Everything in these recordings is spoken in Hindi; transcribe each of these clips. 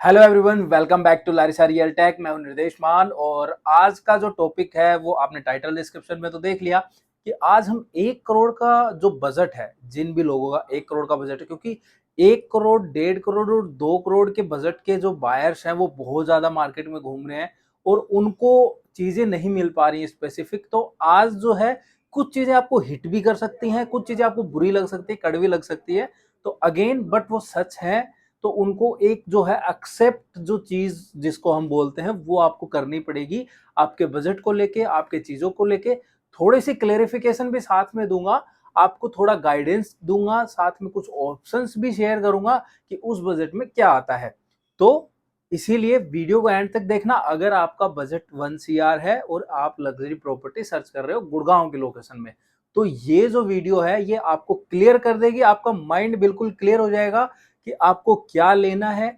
Hello everyone, welcome back to Larissa real tech. मैं हूं निर्देश मान और आज का जो टॉपिक है वो आपने टाइटल डिस्क्रिप्शन में तो देख लिया कि आज हम 1 करोड़ का जो बजट है, जिन भी लोगों का 1 करोड़ का बजट है, क्योंकि 1 करोड़, 1.5 करोड़ और 2 करोड़ के बजट के जो बायर्स हैं वो बहुत ज्यादा मार्केट में घूम रहे हैं और उनको चीजें नहीं मिल पा रही हैं स्पेसिफिक। तो आज जो है कुछ चीजें आपको हिट भी कर सकती हैं, कुछ चीजें आपको बुरी लग सकती है, कड़वी लग सकती है। तो अगेन बट वो सच है, तो उनको एक जो है एक्सेप्ट जो चीज जिसको हम बोलते हैं वो आपको करनी पड़ेगी। आपके बजट को लेके, आपके चीजों को लेके थोड़ी सी क्लेरिफिकेशन भी साथ में दूंगा, आपको थोड़ा गाइडेंस दूंगा, साथ में कुछ ऑप्शंस भी शेयर करूंगा कि उस बजट में क्या आता है। तो इसीलिए वीडियो को एंड तक देखना। अगर आपका बजट 1 CR है और आप लग्जरी प्रॉपर्टी सर्च कर रहे हो गुड़गांव के लोकेशन में, तो ये जो वीडियो है ये आपको क्लियर कर देगी, आपका माइंड बिल्कुल क्लियर हो जाएगा कि आपको क्या लेना है,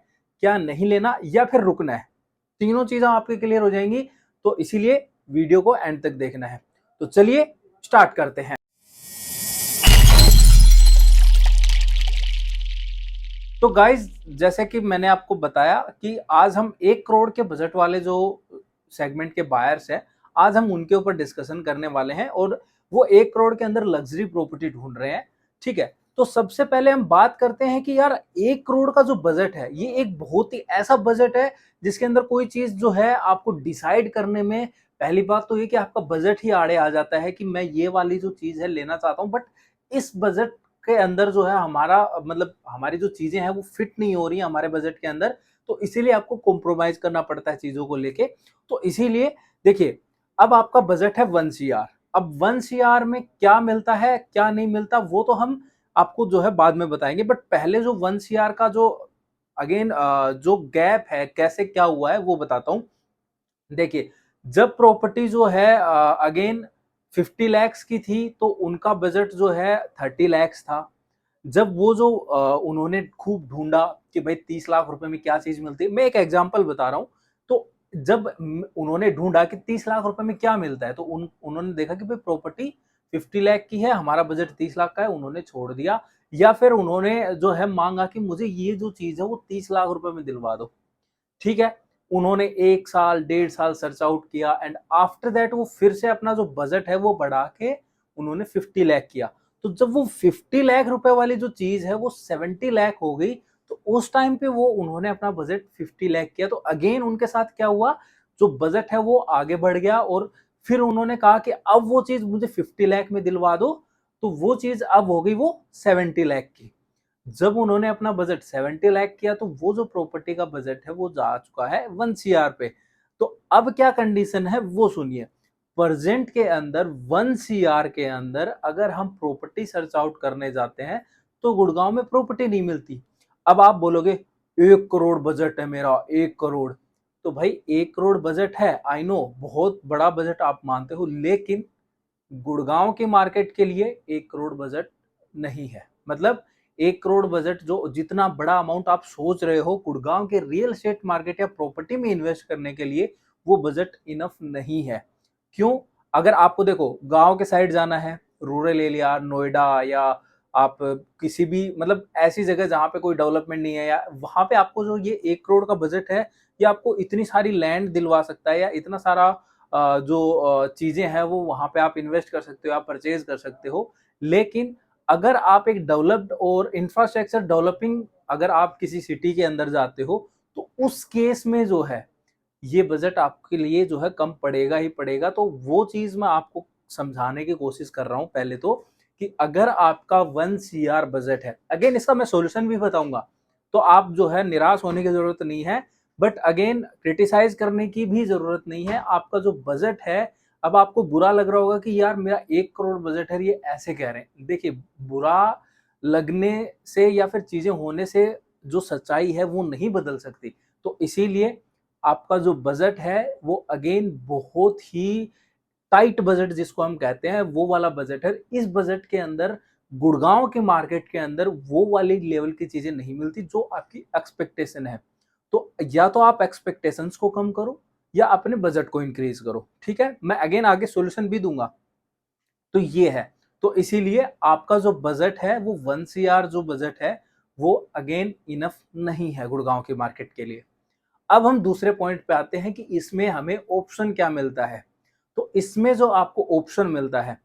क्या नहीं लेना, या फिर रुकना है। तीनों चीजें आपके क्लियर हो जाएंगी। तो इसीलिए वीडियो को एंड तक देखना है। तो चलिए स्टार्ट करते हैं। तो गाइज, जैसे कि मैंने आपको बताया कि आज हम 1 करोड़ के बजट वाले जो सेगमेंट के बायर्स हैं, आज हम उनके ऊपर डिस्कशन करने वाले हैं और वो 1 करोड़ के अंदर लग्जरी प्रॉपर्टी ढूंढ रहे हैं। ठीक है, तो सबसे पहले हम बात करते हैं कि यार 1 करोड़ का जो बजट है ये एक बहुत ही ऐसा बजट है जिसके अंदर कोई चीज जो है आपको डिसाइड करने में, पहली बात तो ये कि आपका बजट ही आड़े आ जाता है कि मैं ये वाली जो चीज है लेना चाहता हूँ, बट इस बजट के अंदर जो है हमारा मतलब हमारी जो चीजें हैं वो फिट नहीं हो रही है हमारे बजट के अंदर। तो इसीलिए आपको कॉम्प्रोमाइज करना पड़ता है चीजों को लेके। तो इसीलिए देखिए, अब आपका बजट है 1 CR। अब 1 CR में क्या मिलता है क्या नहीं मिलता वो तो हम आपको जो है बाद में बताएंगे, बट पहले जो 1 CR का जो अगेन जो गैप है कैसे क्या हुआ है वो बताता हूँ। देखिए, जब प्रॉपर्टी जो है अगेन 50 lakhs की थी तो उनका बजट जो है 30 lakhs था। जब वो जो उन्होंने खूब ढूंढा कि भाई 30 लाख रुपए में क्या चीज मिलती है, मैं एक एग्जांपल बता रहा हूँ। तो जब उन्होंने ढूंढा कि 30 लाख रुपए में क्या मिलता है, तो उन्होंने देखा कि भाई प्रॉपर्टी 50 लाख की है, हमारा बजट 30 लाख का है, उन्होंने छोड़ दिया। या फिर उन्होंने जो है मांगा कि मुझे ये जो चीज है वो 30 लाख रुपए में दिलवा दो। ठीक है, उन्होंने 1 साल 1.5 साल सर्च आउट किया एंड आफ्टर दैट वो फिर से अपना जो बजट है वो बढ़ा के उन्होंने 50 लाख किया। तो जब वो 50 लाख रुपए वाली जो चीज है वो 70 लाख हो गई, तो उस टाइम पे वो उन्होंने अपना बजट 50 लाख किया। तो अगेन उनके साथ क्या हुआ, जो बजट है वो आगे बढ़ गया और फिर उन्होंने कहा कि अब वो चीज मुझे 50 लाख में दिलवा दो। तो वो चीज अब हो गई वो 70 लाख की। जब उन्होंने अपना बजट 70 लाख किया तो वो जो प्रॉपर्टी का बजट है वो जा चुका है 1 CR पे। तो अब क्या कंडीशन है वो सुनिए। प्रेजेंट के अंदर 1 CR के अंदर अगर हम प्रॉपर्टी सर्च आउट करने जाते हैं तो गुड़गांव में प्रॉपर्टी नहीं मिलती। अब आप बोलोगे 1 करोड़ बजट है मेरा, 1 करोड़। तो भाई 1 करोड़ बजट है, आई नो बहुत बड़ा बजट आप मानते हो, लेकिन गुड़गांव की मार्केट के लिए 1 करोड़ बजट नहीं है। मतलब 1 करोड़ बजट जो जितना बड़ा अमाउंट आप सोच रहे हो गुड़गांव के रियल एस्टेट मार्केट या प्रॉपर्टी में इन्वेस्ट करने के लिए, वो बजट इनफ नहीं है। क्यों? अगर आपको देखो गांव के साइड जाना है, रूरल एरिया, नोएडा, या आप किसी भी मतलब ऐसी जगह जहां पे कोई डेवलपमेंट नहीं है, या वहां पे आपको जो ये 1 करोड़ का बजट है ये आपको इतनी सारी लैंड दिलवा सकता है या इतना सारा जो चीजें हैं वो वहां पे आप इन्वेस्ट कर सकते हो, आप परचेज कर सकते हो। लेकिन अगर आप एक डेवलप्ड और इंफ्रास्ट्रक्चर डेवलपिंग अगर आप किसी सिटी के अंदर जाते हो, तो उस केस में जो है ये बजट आपके लिए जो है कम पड़ेगा ही पड़ेगा। तो वो चीज मैं आपको समझाने की कोशिश कर रहा हूं पहले तो, कि अगर आपका 1 CR बजट है, अगेन इसका मैं सॉल्यूशन भी बताऊंगा, तो आप जो है निराश होने की जरूरत नहीं है। बट अगेन क्रिटिसाइज करने की भी जरूरत नहीं है। आपका जो बजट है, अब आपको बुरा लग रहा होगा कि यार मेरा 1 करोड़ बजट है, ये ऐसे कह रहे हैं। देखिए, बुरा लगने से या फिर चीजें होने से जो सच्चाई है वो नहीं बदल सकती। तो इसीलिए आपका जो बजट है वो अगेन बहुत ही टाइट बजट जिसको हम कहते हैं वो वाला बजट है। इस बजट के अंदर गुड़गांव के मार्केट के अंदर वो वाली लेवल की चीजें नहीं मिलती जो आपकी एक्सपेक्टेशन है। तो या तो आप एक्सपेक्टेशंस को कम करो या अपने बजट को इंक्रीज करो। ठीक है, मैं अगेन आगे सॉल्यूशन भी दूंगा। तो ये है, तो इसीलिए आपका जो बजट है वो 1 CR जो बजट है वो अगेन इनफ नहीं है गुड़गांव के मार्केट के लिए। अब हम दूसरे पॉइंट पे आते हैं कि इसमें हमें ऑप्शन क्या मिलता है। तो इसमें जो आपको ऑप्शन मिलता है,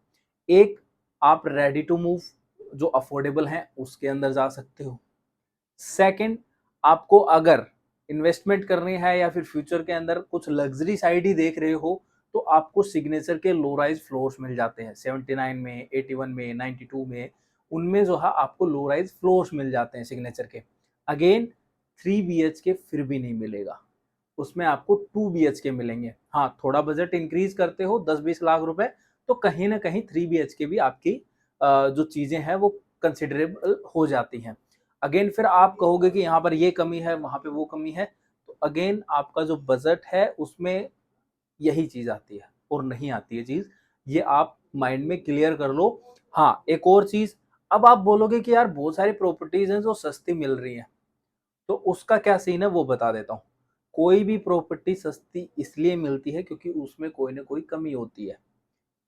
एक, आप रेडी टू मूव जो अफोर्डेबल हैं उसके अंदर जा सकते हो। सेकंड, आपको अगर इन्वेस्टमेंट करनी है या फिर फ्यूचर के अंदर कुछ लग्जरी साइड ही देख रहे हो, तो आपको सिग्नेचर के लो राइज फ्लोर्स मिल जाते हैं 79 में, 81 में, 92 में, उनमें जो है आपको लो राइज फ्लोर्स मिल जाते हैं सिग्नेचर के। अगेन 3 BHK फिर भी नहीं मिलेगा, उसमें आपको 2 BHK मिलेंगे। हाँ, थोड़ा बजट इंक्रीज करते हो 10-20 लाख रुपए, तो कहीं ना कहीं 3 BHK भी आपकी जो चीजें हैं वो कंसिडरेबल हो जाती हैं। अगेन फिर आप कहोगे कि यहाँ पर ये कमी है, वहां पे वो कमी है, तो अगेन आपका जो बजट है उसमें यही चीज आती है और नहीं आती है चीज, ये आप माइंड में क्लियर कर लो। हाँ, एक और चीज, अब आप बोलोगे कि यार बहुत सारी प्रॉपर्टीज हैं जो सस्ती मिल रही हैं, तो उसका क्या सीन है वो बता देता हूँ। कोई भी प्रॉपर्टी सस्ती इसलिए मिलती है क्योंकि उसमें कोई ना कोई कमी होती है,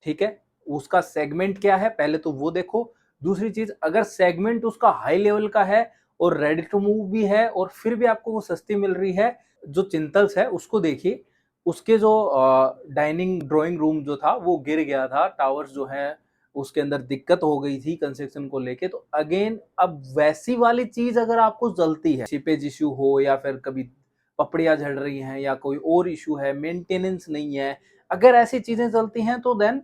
ठीक है। उसका सेगमेंट क्या है पहले तो वो देखो। दूसरी चीज, अगर सेगमेंट उसका हाई लेवल का है और रेडी टू मूव भी है और फिर भी आपको वो सस्ती मिल रही है, जो चिंतल्स है उसको देखिए, उसके जो डाइनिंग ड्राइंग रूम जो था वो गिर गया था, टावर्स जो है उसके अंदर दिक्कत हो गई थी कंस्ट्रक्शन को लेके। तो अगेन अब वैसी वाली चीज अगर आपको जलती है, सीपेज इश्यू हो या फिर कभी पपड़ियां झड़ रही हैं या कोई और इश्यू है, मेंटेनेंस नहीं है, अगर ऐसी चीजें चलती हैं तो then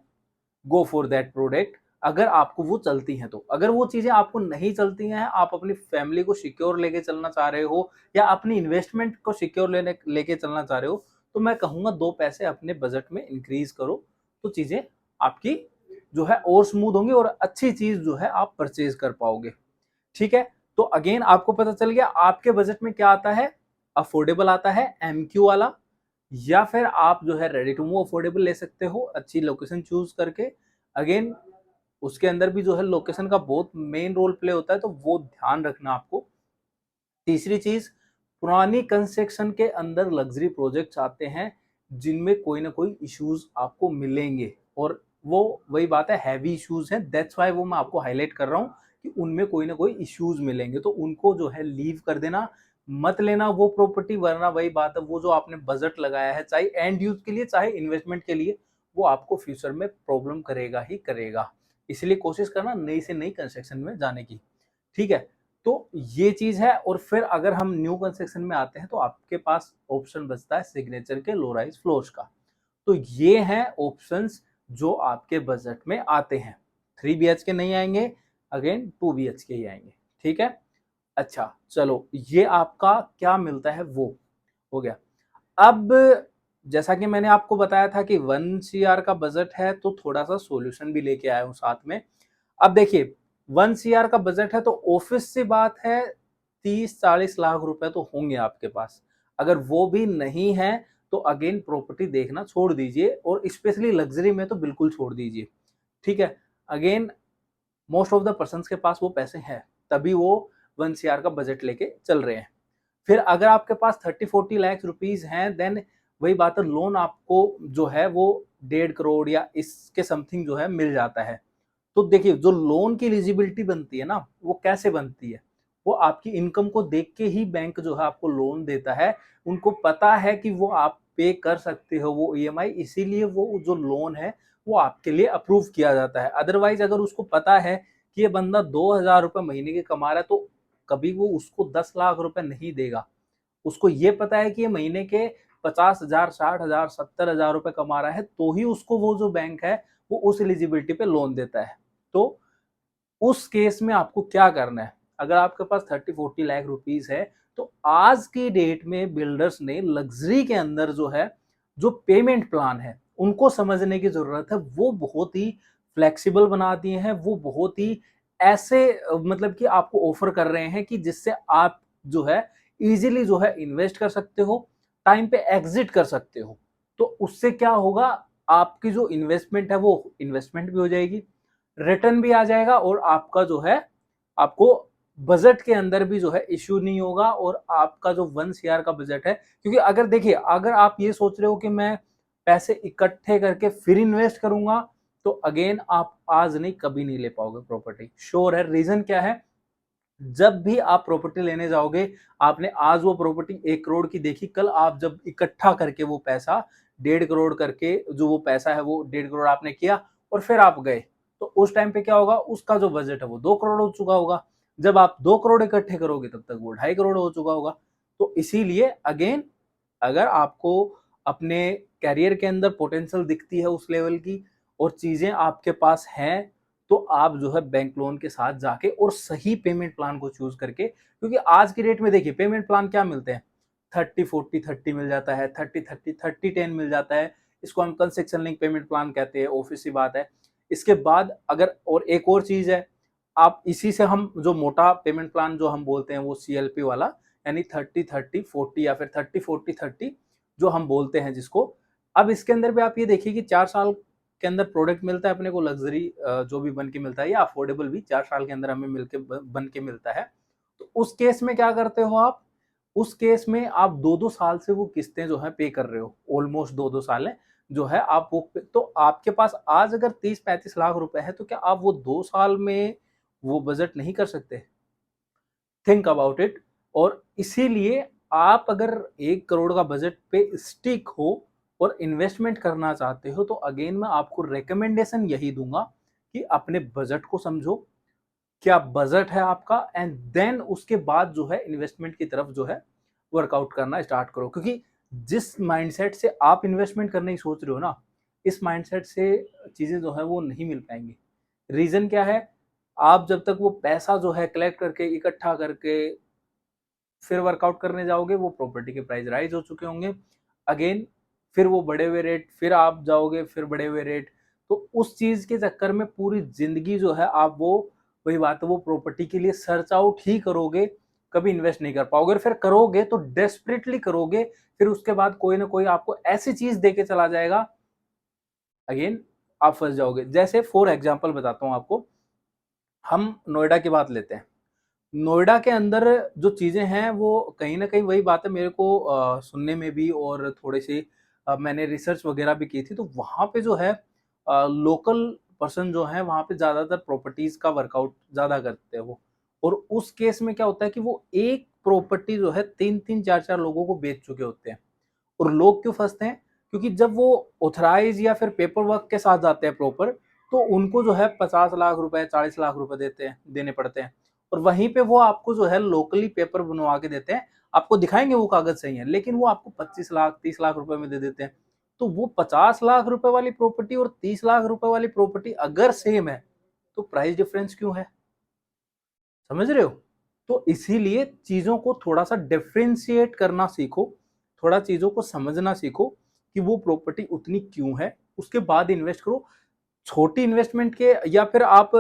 go for that product, अगर आपको वो चलती हैं तो। अगर वो चीजें आपको नहीं चलती हैं, आप अपनी फैमिली को सिक्योर लेके चलना चाह रहे हो या अपनी इन्वेस्टमेंट को सिक्योर लेके चलना चाह रहे हो, तो मैं कहूंगा 2 पैसे अपने बजट में इंक्रीज करो, तो चीजें आपकी जो है और स्मूथ होंगी और अच्छी चीज जो है आप परचेज कर पाओगे, ठीक है। तो अगेन आपको पता चल गया आपके बजट में क्या आता है, अफोर्डेबल आता है MQ वाला, या फिर आप जो है रेडी टू मूव अफोर्डेबल ले सकते हो अच्छी लोकेशन चूज करके। अगेन उसके अंदर भी जो है लोकेशन का बहुत मेन रोल प्ले होता है, तो वो ध्यान रखना आपको। तीसरी चीज, पुरानी कंस्ट्रक्शन के अंदर लग्जरी प्रोजेक्ट्स आते हैं जिनमें कोई ना कोई इश्यूज आपको मिलेंगे, और वो वही बात है, हैवी इश्यूज हैं, दैट्स वाई वो मैं आपको हाईलाइट कर रहा हूँ कि उनमें कोई ना कोई इश्यूज मिलेंगे, तो उनको जो है लीव कर देना, मत लेना वो प्रॉपर्टी, वरना वही बात है, वो जो आपने बजट लगाया है चाहे एंड यूज के लिए चाहे इन्वेस्टमेंट के लिए, वो आपको फ्यूचर में प्रॉब्लम करेगा ही करेगा। इसलिए कोशिश करना नई से नई कंस्ट्रक्शन में जाने की, ठीक है। तो ये चीज है। और फिर अगर हम न्यू कंस्ट्रक्शन में आते हैं तो आपके पास ऑप्शन बचता है सिग्नेचर के लो राइज फ्लोर्स का। तो ये हैं ऑप्शंस जो आपके बजट में आते हैं। 3 BHK नहीं आएंगे, अगेन 2 BHK ही आएंगे, ठीक है। अच्छा चलो, ये आपका क्या मिलता है वो हो गया। अब जैसा कि मैंने आपको बताया था कि 1 CR का बजट है, तो थोड़ा सा सॉल्यूशन भी लेके आया हूं साथ में। अब देखिए 1 CR का बजट है तो ऑफिस से बात है 30-40 लाख रुपए तो होंगे आपके पास। अगर वो भी नहीं है तो अगेन प्रॉपर्टी देखना छोड़ दीजिए, और स्पेशली लग्जरी में तो बिल्कुल छोड़ दीजिए, ठीक है। Again most of the person के पास वो पैसे हैं, तभी वो 1 CR का बजट लेके चल रहे हैं। फिर अगर आपके पास 30-40 लाख रुपीज हैं, देन वही बात है, लोन आपको जो है वो 1.5 करोड़ या इसके समथिंग जो है मिल जाता है। तो देखिए जो लोन की एलिजिबिलिटी बनती है ना, वो कैसे बनती है, वो आपकी इनकम को देख के ही बैंक जो है आपको लोन देता है। उनको पता है कि वो आप पे कर सकते हो वो EMI, इसीलिए वो जो लोन है वो आपके लिए अप्रूव किया जाता है। अदरवाइज अगर उसको पता है कि ये बंदा 2,000 रुपए महीने के कमा रहा है, तो कभी वो उसको 10 लाख रुपए नहीं देगा। उसको ये पता है कि ये महीने के 50,000, 60,000, 70,000 रुपए कमा रहा है, तो ही उसको वो जो बैंक है वो उस एलिजिबिलिटी पे लोन देता है। तो उस केस में आपको क्या करना है, अगर आपके पास 30-40 लाख रुपीज है, तो आज की डेट में बिल्डर्स ने लग्जरी के अंदर जो है जो पेमेंट प्लान है उनको समझने की जरूरत है। वो बहुत ही फ्लेक्सिबल बना दिए हैं, वो बहुत ही ऐसे मतलब कि आपको ऑफर कर रहे हैं कि जिससे आप जो है इजीली जो है इन्वेस्ट कर सकते हो, टाइम पे एग्जिट कर सकते हो। तो उससे क्या होगा, आपकी जो इन्वेस्टमेंट है वो इन्वेस्टमेंट भी हो जाएगी, रिटर्न भी आ जाएगा, और आपका जो है आपको बजट के अंदर भी जो है इश्यू नहीं होगा, और आपका जो 1 CR का बजट है, क्योंकि अगर देखिए अगर आप ये सोच रहे हो कि मैं पैसे इकट्ठे करके फिर इन्वेस्ट करूंगा, तो अगेन आप आज नहीं कभी नहीं ले पाओगे प्रॉपर्टी, श्योर है। रीजन क्या है, जब भी आप प्रॉपर्टी लेने जाओगे, आपने आज वो प्रॉपर्टी 1 करोड़ की देखी, कल आप जब इकट्ठा करके वो पैसा 1.5 करोड़ करके जो वो पैसा है वो 1.5 करोड़ आपने किया और फिर आप गए, तो उस टाइम पे क्या होगा, उसका जो बजट है वो 2 करोड़ हो चुका होगा। जब आप 2 करोड़ इकट्ठे करोगे तब तक वो 2.5 करोड़ हो चुका होगा। तो इसीलिए अगेन, अगर आपको अपने करियर के अंदर पोटेंशियल दिखती है उस लेवल की और चीजें आपके पास हैं, तो आप जो है बैंक लोन के साथ जाके और सही पेमेंट प्लान को चूज करके, क्योंकि आज की डेट में देखिए पेमेंट प्लान क्या मिलते हैं, 30-40-30 मिल जाता है, 30-30-30-10 मिल जाता है। इसको हम कंसेक्शन लिंक पेमेंट प्लान कहते हैं, ऑफिस की बात है। इसके बाद अगर और एक और चीज है, आप इसी से हम जो मोटा पेमेंट प्लान जो हम बोलते हैं वो CLP वाला, यानी 30-30-40 या फिर 30-40-30 जो हम बोलते हैं जिसको। अब इसके अंदर भी आप ये देखिए कि 4 साल के अंदर प्रोडक्ट मिलता है अपने को, लग्जरी जो भी बन के मिलता है या अफोर्डेबल भी 4 साल के अंदर हमें मिलके बन के मिलता है। तो उस केस में क्या करते हो आप, उस केस में आप 2-2 साल से वो किस्तें जो है पे कर रहे हो, ऑलमोस्ट 2-2 साल है जो है आप वो, तो आपके पास आज अगर 30-35 लाख रुपए है, तो क्या आप वो 2 साल में वो बजट नहीं कर सकते? Think about it. और इसीलिए आप अगर 1 करोड़ का बजट पे स्टिक हो और इन्वेस्टमेंट करना चाहते हो, तो अगेन मैं आपको रिकमेंडेशन यही दूंगा कि अपने बजट को समझो, क्या बजट है आपका, एंड देन उसके बाद जो है इन्वेस्टमेंट की तरफ जो है वर्कआउट करना स्टार्ट करो। क्योंकि जिस माइंडसेट से आप इन्वेस्टमेंट करने की सोच रहे हो ना, इस माइंडसेट से चीजें जो है वो नहीं मिल पाएंगी। रीजन क्या है, आप जब तक वो पैसा जो है कलेक्ट करके इकट्ठा करके फिर वर्कआउट करने जाओगे, वो प्रॉपर्टी के प्राइस राइज हो चुके होंगे अगेन, फिर वो बढ़े हुए रेट, फिर आप जाओगे फिर बढ़े हुए रेट। तो उस चीज के चक्कर में पूरी जिंदगी जो है आप वो, वही बात है, वो प्रॉपर्टी के लिए सर्च आउट ही करोगे, कभी इन्वेस्ट नहीं कर पाओगे। और फिर करोगे तो डेस्परेटली करोगे, फिर उसके बाद कोई ना कोई आपको ऐसी चीज दे के चला जाएगा, अगेन आप फंस जाओगे। जैसे फॉर एग्जाम्पल बताता हूँ आपको, हम नोएडा की बात लेते हैं। नोएडा के अंदर जो चीज़ें हैं वो कहीं न कहीं वही बात है, मेरे को सुनने में भी और थोड़ी-सी मैंने रिसर्च वगैरह भी की थी, तो वहाँ पे जो है लोकल पर्सन जो हैं वहाँ पे ज़्यादातर प्रॉपर्टीज़ का वर्कआउट ज़्यादा करते हैं वो। और उस केस में क्या होता है कि वो एक प्रॉपर्टी जो है 3-3 4-4 लोगों को बेच चुके होते हैं। और लोग क्यों फंसते हैं? क्योंकि जब वो ऑथराइज़ या फिर पेपर वर्क के साथ जाते हैं प्रॉपर, तो उनको जो है 50 लाख रुपए, 40 लाख रुपए देने पड़ते हैं। और वहीं पे वो आपको जो है लोकली पेपर बनवा के देते हैं। आपको दिखाएँगे वो कागज़ सही है, लेकिन वो आपको 25 लाख, 30 लाख रुपए में दे देते हैं। तो वो 50 लाख रुपए वाली प्रॉपर्टी और 30 लाख रुपए वाली प्रॉपर्टी अगर सेम है, तो प्राइस डिफरेंस क्यों है? समझ रहे हो? तो इसीलिए चीज़ों को थोड़ा-सा डिफरेंशिएट करना सीखो, थोड़ा चीज़ों को समझना सीखो कि वो प्रॉपर्टी उतनी क्यों है, उसके बाद इन्वेस्ट करो। छोटी इन्वेस्टमेंट के, या फिर आप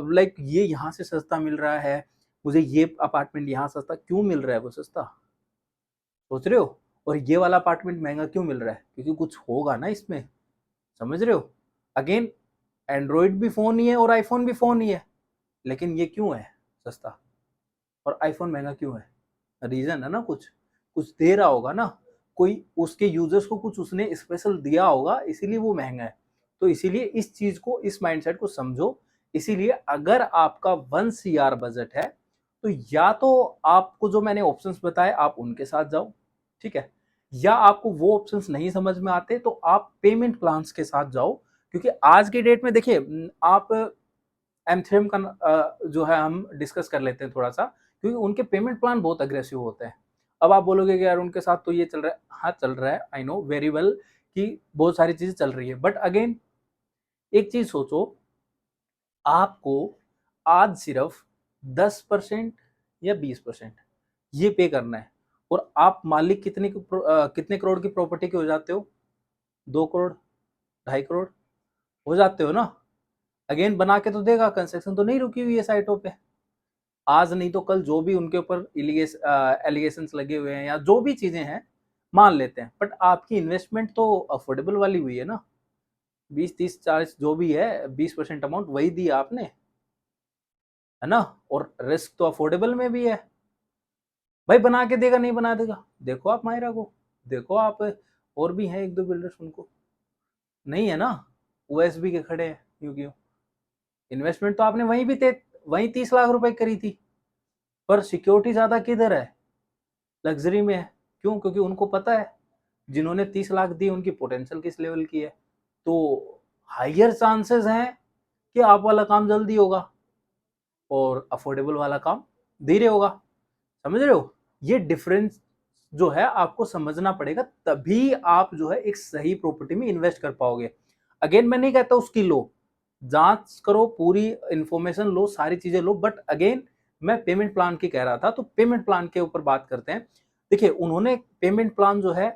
लाइक ये यहाँ से सस्ता मिल रहा है, मुझे ये अपार्टमेंट यहाँ सस्ता क्यों मिल रहा है, वो सस्ता सोच रहे हो? और ये वाला अपार्टमेंट महंगा क्यों मिल रहा है? क्योंकि कुछ होगा ना इसमें, समझ रहे हो? अगेन, एंड्रॉइड भी फ़ोन ही है और आईफ़ोन भी फ़ोन ही है, लेकिन ये क्यों है सस्ता और आईफ़ोन महंगा क्यों है? रीज़न है ना कुछ, कुछ दे रहा होगा ना, कोई उसके यूज़र्स को कुछ उसने स्पेशल दिया होगा, इसीलिए वो महँगा है। तो इसीलिए इस चीज़ को, इस माइंडसेट को समझो। इसीलिए अगर आपका 1 सीआर बजट है, तो या तो आपको जो मैंने ऑप्शंस बताए आप उनके साथ जाओ, ठीक है? या आपको वो ऑप्शंस नहीं समझ में आते तो आप पेमेंट प्लान्स के साथ जाओ। क्योंकि आज की डेट में देखिए आप एमथ्रेम का जो है हम डिस्कस कर लेते हैं थोड़ा-सा, क्योंकि उनके पेमेंट प्लान बहुत अग्रेसिव होते हैं। अब आप बोलोगे कि यार उनके साथ तो ये चल रहा है, हाँ चल रहा है, आई नो वेरी वेल कि बहुत सारी चीज़ें चल रही है। बट अगेन एक चीज़ सोचो, आपको आज सिर्फ 10% या 20% ये पे करना है, और आप मालिक कितने करोड़ की प्रॉपर्टी के हो जाते हो? 2 करोड़, 2.5 करोड़ हो जाते हो ना? अगेन बना के तो देगा, कंस्ट्रक्शन तो नहीं रुकी हुई है साइटों पे। आज नहीं तो कल जो भी उनके ऊपर एलिगेशंस लगे हुए हैं या जो भी चीजें हैं, मान लेते हैं, बट आपकी इन्वेस्टमेंट तो अफोर्डेबल वाली हुई है ना, 20-30-40 जो भी है, 20% अमाउंट वही दिया आपने, है ना? और रिस्क तो अफोर्डेबल में भी है। भाई बना के देगा नहीं बना देगा, देखो आप मायरा को, देखो आप, और भी हैं एक दो बिल्डर्स, उनको नहीं है ना, ओएसबी के खड़े हैं, क्यों क्यों? इन्वेस्टमेंट तो आपने वहीं भी वहीं 30 लाख रुपए करी थी, पर सिक्योरिटी ज्यादा किधर है? लग्जरी में है। क्यों? क्योंकि उनको पता है जिन्होंने 30 लाख दी उनकी पोटेंशियल किस लेवल की है। तो हायर चांसेस हैं कि आप वाला काम जल्दी होगा और अफोर्डेबल वाला काम धीरे होगा। समझ रहे हो? ये डिफरेंस जो है आपको समझना पड़ेगा, तभी आप जो है एक सही प्रॉपर्टी में इन्वेस्ट कर पाओगे। अगेन मैं नहीं कहता उसकी लो, जांच करो, पूरी इंफॉर्मेशन लो, सारी चीजें लो, बट अगेन मैं पेमेंट प्लान की कह रहा था, तो पेमेंट प्लान के ऊपर बात करते हैं। देखिए उन्होंने पेमेंट प्लान जो है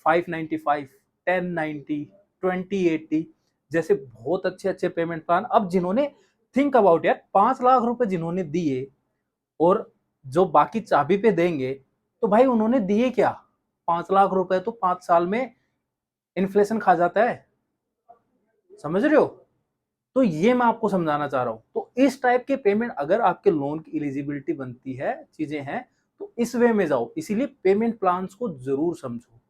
595, 1090, 2080 जैसे बहुत अच्छे अच्छे पेमेंट प्लान, अब जिन्होंने थिंक अबाउट यार 5 लाख रुपए जिन्होंने दिए और जो बाकी चाबी पे देंगे, तो भाई उन्होंने दिए क्या? 5 लाख रुपए तो 5 साल में इन्फ्लेशन खा जाता है। समझ रहे हो? तो ये मैं आपको समझाना चाह रहा हूं। तो इस टाइप के पेमेंट, अगर आपके लोन की एलिजिबिलिटी बनती है, चीजें हैं, तो इस वे में जाओ। इसीलिए पेमेंट प्लान्स को जरूर समझो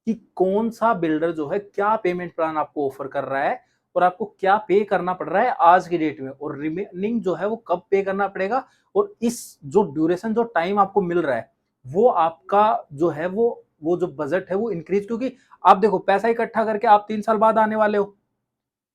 कि कौन सा बिल्डर जो है क्या पेमेंट प्लान आपको ऑफर कर रहा है और आपको क्या पे करना पड़ रहा है आज की डेट में, और रिमेनिंग जो है वो कब पे करना पड़ेगा। और इस जो ड्यूरेशन, जो टाइम आपको मिल रहा है, वो आपका जो है वो जो बजट है वो इंक्रीज, क्योंकि आप देखो पैसा इकट्ठा करके आप 3 साल बाद आने वाले हो।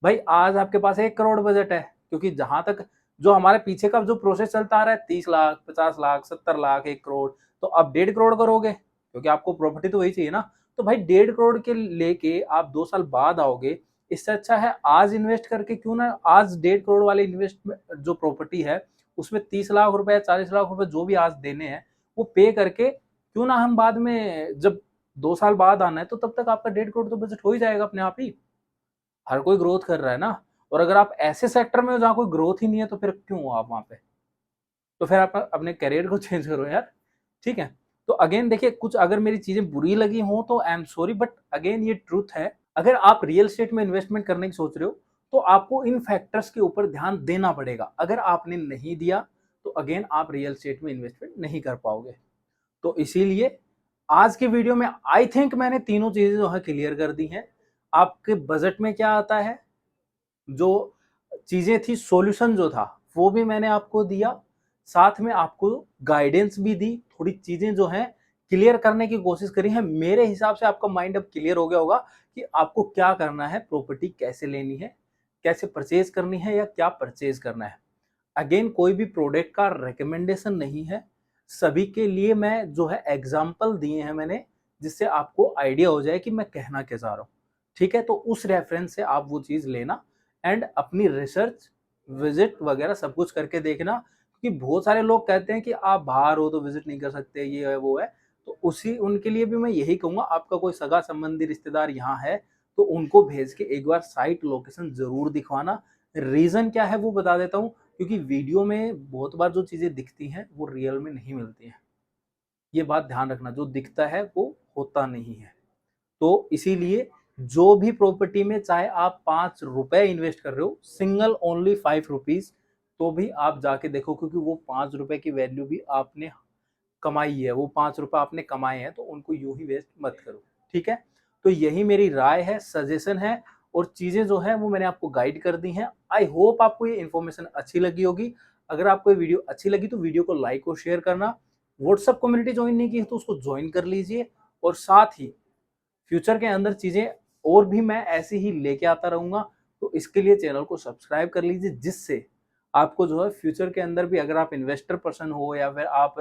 भाई आज आपके पास 1 करोड़ बजट है, क्योंकि जहां तक जो हमारे पीछे का जो प्रोसेस चलता आ रहा है 30 लाख, 50 लाख, 70 लाख, 1 करोड़, तो अब 1.5 करोड़ करोगे, क्योंकि आपको प्रॉपर्टी तो वही चाहिए ना। तो भाई 1.5 करोड़ के लेके आप 2 साल बाद आओगे। इससे अच्छा है आज इन्वेस्ट करके, क्यों ना आज 1.5 करोड़ वाले इन्वेस्टमेंट जो प्रॉपर्टी है उसमें 30 लाख रुपए, 40 लाख रुपए जो भी आज देने हैं वो पे करके, क्यों ना हम बाद में जब 2 साल बाद आना है तो तब तक आपका 1.5 करोड़ तो बजट हो ही जाएगा अपने आप ही। हर कोई ग्रोथ कर रहा है ना। और अगर आप ऐसे सेक्टर में हो जहां कोई ग्रोथ ही नहीं है, तो फिर क्यों हो आप वहां पे? तो फिर आप अपने करियर को चेंज करो यार। ठीक है? तो अगेन देखिए, कुछ अगर मेरी चीजें बुरी लगी हो तो I am sorry, but again ये ट्रूथ है। अगर आप रियल एस्टेट में इन्वेस्टमेंट करने की सोच रहे हो तो आपको इन फैक्टर्स के ऊपर ध्यान देना पड़ेगा। अगर आपने नहीं दिया तो अगेन आप रियल एस्टेट में इन्वेस्टमेंट नहीं कर पाओगे। तो इसीलिए आज के वीडियो में आई थिंक मैंने तीनों चीजें जो है क्लियर कर दी हैं। आपके बजट में क्या आता है, जो चीजें थी, सॉल्यूशन जो था वो भी मैंने आपको दिया, साथ में आपको गाइडेंस भी दी, थोड़ी चीजें जो हैं क्लियर करने की कोशिश करी है। मेरे हिसाब से आपका माइंड अब क्लियर हो गया होगा कि आपको क्या करना है, प्रॉपर्टी कैसे लेनी है, कैसे परचेज करनी है या क्या परचेज करना है। अगेन कोई भी प्रोडक्ट का रिकमेंडेशन नहीं है, सभी के लिए मैं जो है एग्जाम्पल दिए हैं मैंने, जिससे आपको आइडिया हो जाए कि मैं कहना क्या चाह रहा हूँ। ठीक है? तो उस रेफरेंस से आप वो चीज लेना एंड अपनी रिसर्च, विजिट वगैरह सब कुछ करके देखना, क्योंकि बहुत सारे लोग कहते हैं कि आप बाहर हो तो विजिट नहीं कर सकते, ये है वो है। तो उसी उनके लिए भी मैं यही कहूंगा, आपका कोई सगा संबंधी रिश्तेदार यहाँ है तो उनको भेज के एक बार साइट लोकेशन जरूर दिखवाना। रीजन क्या है वो बता देता हूँ, क्योंकि वीडियो में बहुत बार जो चीजें दिखती हैं वो रियल में नहीं मिलती हैं। ये बात ध्यान रखना, जो दिखता है वो होता नहीं है। तो इसीलिए जो भी प्रॉपर्टी में चाहे आप 5 रुपए इन्वेस्ट कर रहे हो, सिंगल ओनली 5 रुपीज, तो भी आप जाके देखो, क्योंकि वो 5 रुपए की वैल्यू भी आपने कमाई है, वो 5 रुपए आपने कमाए हैं, तो उनको यूं ही वेस्ट मत करो। ठीक है? तो यही मेरी राय है, सजेशन है, और चीजें जो है वो मैंने आपको गाइड कर दी हैं। आई होप आपको ये इन्फॉर्मेशन अच्छी लगी होगी। अगर आपको ये वीडियो अच्छी लगी तो वीडियो को लाइक और शेयर करना। व्हाट्सएप कम्युनिटी ज्वाइन नहीं की तो उसको ज्वाइन कर लीजिए, और साथ ही फ्यूचर के अंदर चीजें और भी मैं ऐसे ही लेके आता रहूंगा। तो इसके लिए चैनल को सब्सक्राइब कर लीजिए, जिससे आपको जो है फ्यूचर के अंदर भी, अगर आप इन्वेस्टर पर्सन हो या फिर आप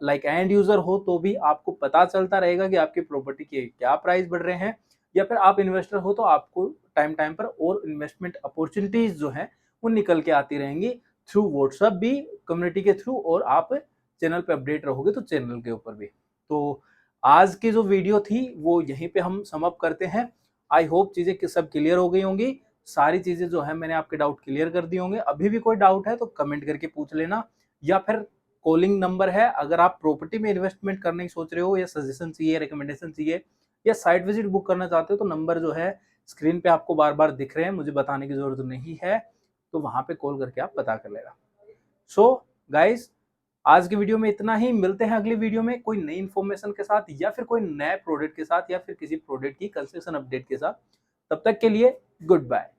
लाइक एंड यूजर हो, तो भी आपको पता चलता रहेगा कि आपकी प्रॉपर्टी के क्या प्राइस बढ़ रहे हैं, या फिर आप इन्वेस्टर हो तो आपको टाइम टाइम पर और इन्वेस्टमेंट अपॉर्चुनिटीज जो है वो निकल के आती रहेंगी, थ्रू व्हाट्सएप भी, कम्युनिटी के थ्रू, और आप चैनल पे अपडेट रहोगे तो चैनल के ऊपर भी। तो आज की जो वीडियो थी वो यहीं पे हम सम अप करते हैं। आई होप चीजें सब क्लियर हो गई होंगी। सारी चीजें जो है मैंने आपके डाउट क्लियर कर दिए होंगे। अभी भी कोई डाउट है तो कमेंट करके पूछ लेना, या फिर कॉलिंग नंबर है, अगर आप प्रॉपर्टी में इन्वेस्टमेंट करने की सोच रहे हो, या सजेशन चाहिए, रिकमेंडेशन चाहिए, या साइट विजिट बुक करना चाहते हो, तो नंबर जो है स्क्रीन पे आपको बार बार दिख रहे हैं, मुझे बताने की जरूरत नहीं है, तो वहां पे कॉल करके आप पता कर लेना। सो गाइज, आज की वीडियो में इतना ही। मिलते हैं अगली वीडियो में कोई नई इन्फॉर्मेशन के साथ, या फिर कोई नए प्रोडक्ट के साथ, या फिर किसी प्रोडक्ट की कंस्ट्रक्शन अपडेट के साथ। तब तक के लिए गुड बाय।